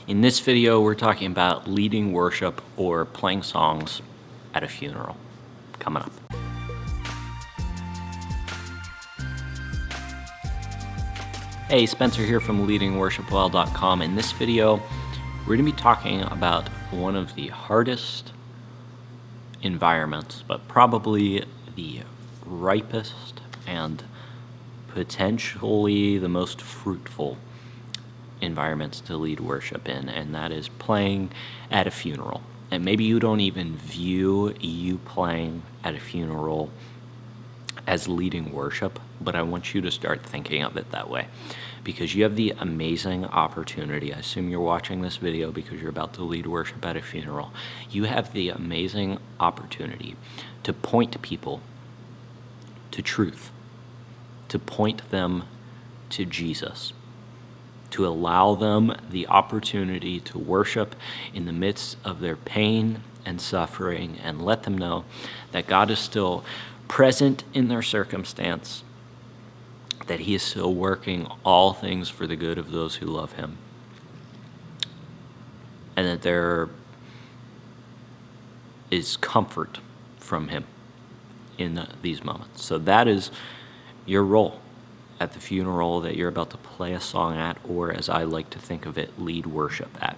In this video, we're talking about leading worship or playing songs at a funeral. Coming up. Hey, Spencer here from leadingworshipwell.com. In this video, we're going to be talking about one of the hardest environments, but probably the ripest and potentially the most fruitful environments to lead worship in, and that is playing at a funeral. And maybe you don't even view you playing at a funeral as leading worship, but I want you to start thinking of it that way, because you have the amazing opportunity. I assume you're watching this video because you're about to lead worship at a funeral. You have the amazing opportunity to point people to truth, to point them to Jesus, to allow them the opportunity to worship in the midst of their pain and suffering, and let them know that God is still present in their circumstance, that He is still working all things for the good of those who love Him, and that there is comfort from Him in these moments. So that is your role at the funeral that you're about to play a song at, or as I like to think of it, lead worship at.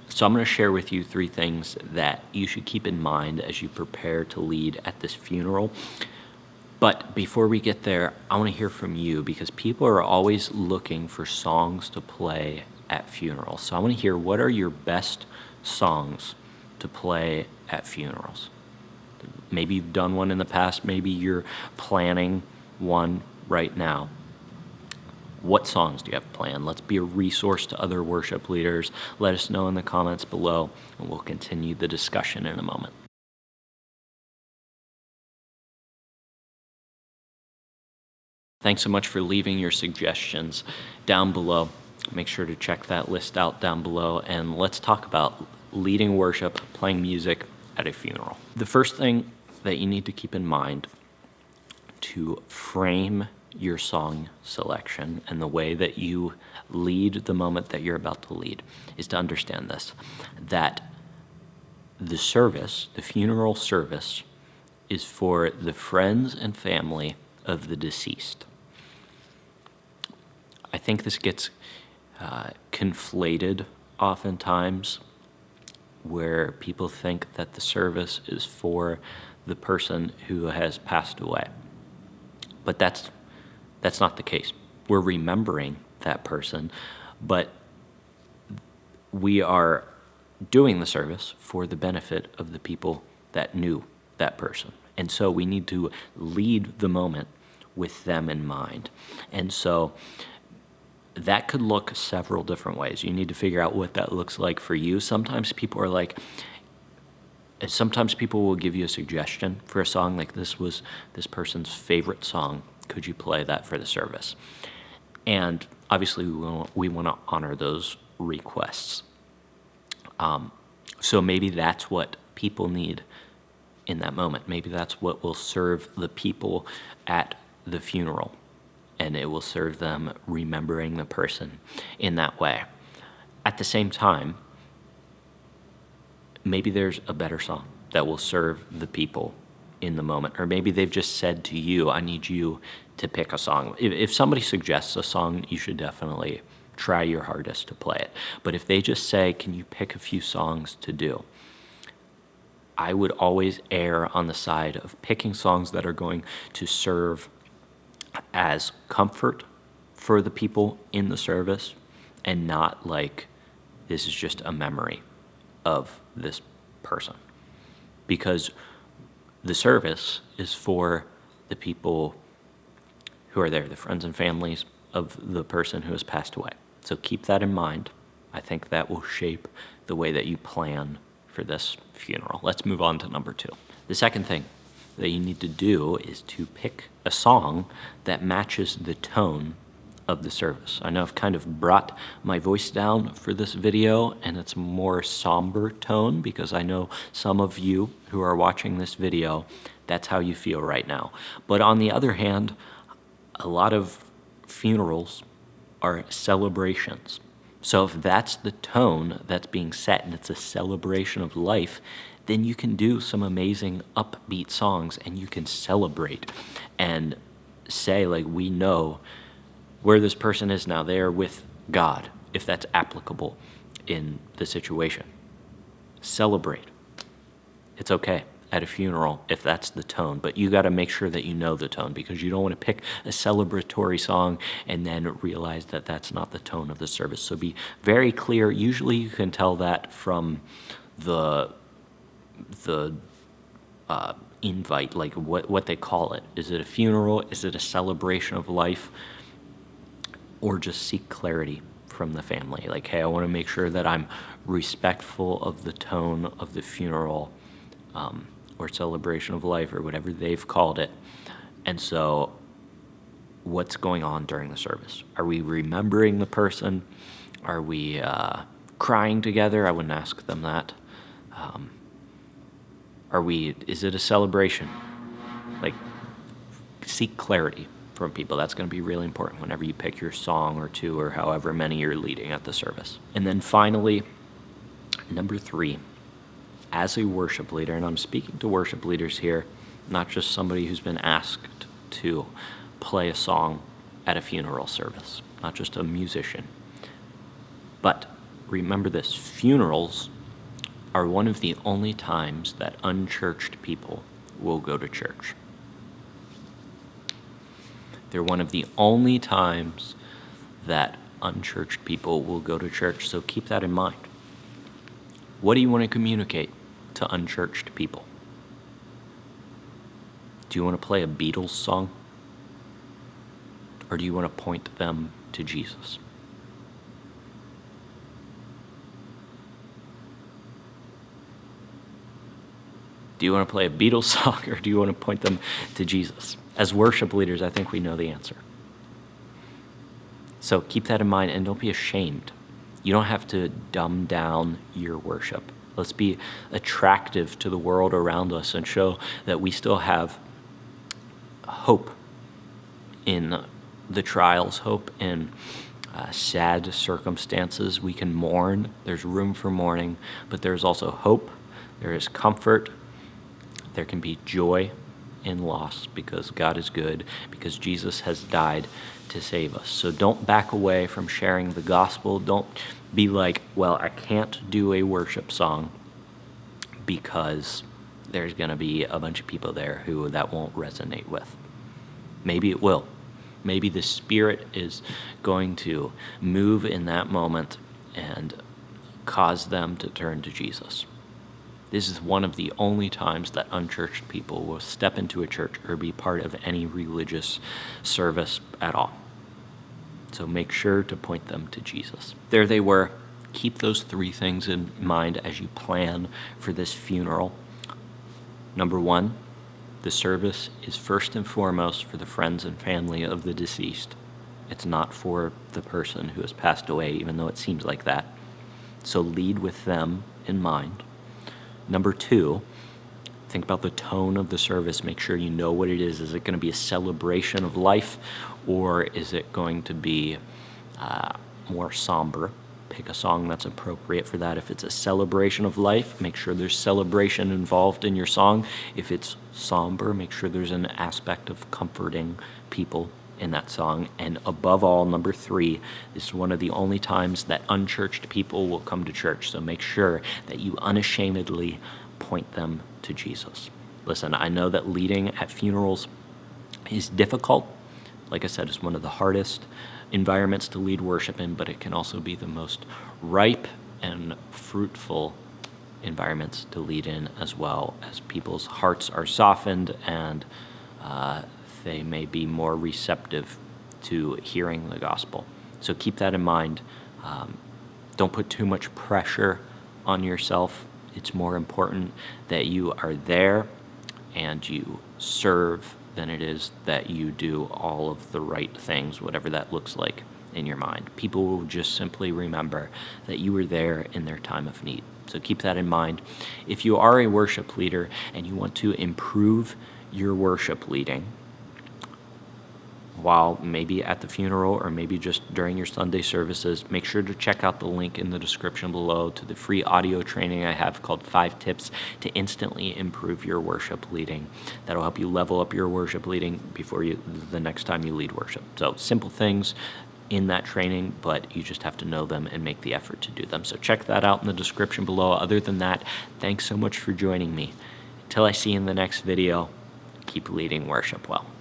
So I'm going to share with you 3 things that you should keep in mind as you prepare to lead at this funeral. But before we get there, I want to hear from you, because people are always looking for songs to play at funerals. So I want to hear, what are your best songs to play at funerals? Maybe you've done one in the past. Maybe you're planning one right now. What songs do you have planned? Let's be a resource to other worship leaders. Let us know in the comments below, and we'll continue the discussion in a moment. Thanks so much for leaving your suggestions down below. Make sure to check that list out down below, and let's talk about leading worship, playing music at a funeral. The first thing that you need to keep in mind to frame your song selection and the way that you lead the moment that you're about to lead is to understand this, that the service, the funeral service, is for the friends and family of the deceased. I think this gets conflated oftentimes, where people think that the service is for the person who has passed away. But that's not the case. We're remembering that person, but we are doing the service for the benefit of the people that knew that person. And so we need to lead the moment with them in mind. And so that could look several different ways. You need to figure out what that looks like for you. Sometimes people will give you a suggestion for a song, like this was this person's favorite song. Could you play that for the service? And obviously we want to honor those requests. So maybe that's what people need in that moment. Maybe that's what will serve the people at the funeral, and it will serve them remembering the person in that way. At the same time, maybe there's a better song that will serve the people in the moment, or maybe they've just said to you, I need you to pick a song. If somebody suggests a song, you should definitely try your hardest to play it. But if they just say, can you pick a few songs to do, I would always err on the side of picking songs that are going to serve as comfort for the people in the service, and not like this is just a memory of this person. Because the service is for the people who are there, the friends and families of the person who has passed away. So keep that in mind. I think that will shape the way that you plan for this funeral. Let's move on to number 2. The second thing that you need to do is to pick a song that matches the tone of the service. I know I've kind of brought my voice down for this video, and it's a more somber tone, because I know some of you who are watching this video, that's how you feel right now. But on the other hand, a lot of funerals are celebrations. So if that's the tone that's being set and it's a celebration of life, then you can do some amazing upbeat songs and you can celebrate and say, like, we know where this person is now. They are with God, if that's applicable in the situation. Celebrate. It's okay at a funeral if that's the tone, but you got to make sure that you know the tone, because you don't want to pick a celebratory song and then realize that that's not the tone of the service. So be very clear. Usually you can tell that from the invite, like what they call it. Is it a funeral? Is it a celebration of life? Or just seek clarity from the family. Like, hey, I want to make sure that I'm respectful of the tone of the funeral or celebration of life, or whatever they've called it. And so what's going on during the service? Are we remembering the person? Are we crying together? I wouldn't ask them that. Is it a celebration? Like, seek clarity from people. That's going to be really important whenever you pick your song or two or however many you're leading at the service. And then finally, number 3, as a worship leader, and I'm speaking to worship leaders here, not just somebody who's been asked to play a song at a funeral service, not just a musician. But remember this, funerals are one of the only times that unchurched people will go to church. They're one of the only times that unchurched people will go to church, so keep that in mind. What do you want to communicate to unchurched people? Do you want to play a Beatles song? Or do you want to point them to Jesus? Do you want to play a Beatles song, or do you want to point them to Jesus? As worship leaders, I think we know the answer. So keep that in mind, and don't be ashamed. You don't have to dumb down your worship. Let's be attractive to the world around us and show that we still have hope in the trials, hope in sad circumstances. We can mourn. There's room for mourning, but there's also hope. There is comfort. There can be joy in loss, because God is good, because Jesus has died to save us. So don't back away from sharing the gospel. Don't be like, well, I can't do a worship song because there's going to be a bunch of people there who that won't resonate with. Maybe it will. Maybe the Spirit is going to move in that moment and cause them to turn to Jesus. This is one of the only times that unchurched people will step into a church or be part of any religious service at all. So make sure to point them to Jesus. There they were. Keep those 3 things in mind as you plan for this funeral. Number 1, the service is first and foremost for the friends and family of the deceased. It's not for the person who has passed away, even though it seems like that. So lead with them in mind. Number 2, think about the tone of the service. Make sure you know what it is. Is it going to be a celebration of life, or is it going to be more somber? Pick a song that's appropriate for that. If it's a celebration of life, make sure there's celebration involved in your song. If it's somber, make sure there's an aspect of comforting people in that song. And above all, number 3, this is one of the only times that unchurched people will come to church. So make sure that you unashamedly point them to Jesus. Listen, I know that leading at funerals is difficult. Like I said, it's one of the hardest environments to lead worship in, but it can also be the most ripe and fruitful environments to lead in, as well, as people's hearts are softened and they may be more receptive to hearing the gospel. So keep that in mind. Don't put too much pressure on yourself. It's more important that you are there and you serve than it is that you do all of the right things, whatever that looks like in your mind. People will just simply remember that you were there in their time of need. So keep that in mind. If you are a worship leader and you want to improve your worship leading, while maybe at the funeral or maybe just during your Sunday services, make sure to check out the link in the description below to the free audio training I have called 5 Tips to Instantly Improve Your Worship Leading. That'll help you level up your worship leading before the next time you lead worship. So simple things in that training, but you just have to know them and make the effort to do them. So check that out in the description below. Other than that, thanks so much for joining me. Until I see you in the next video, keep leading worship well.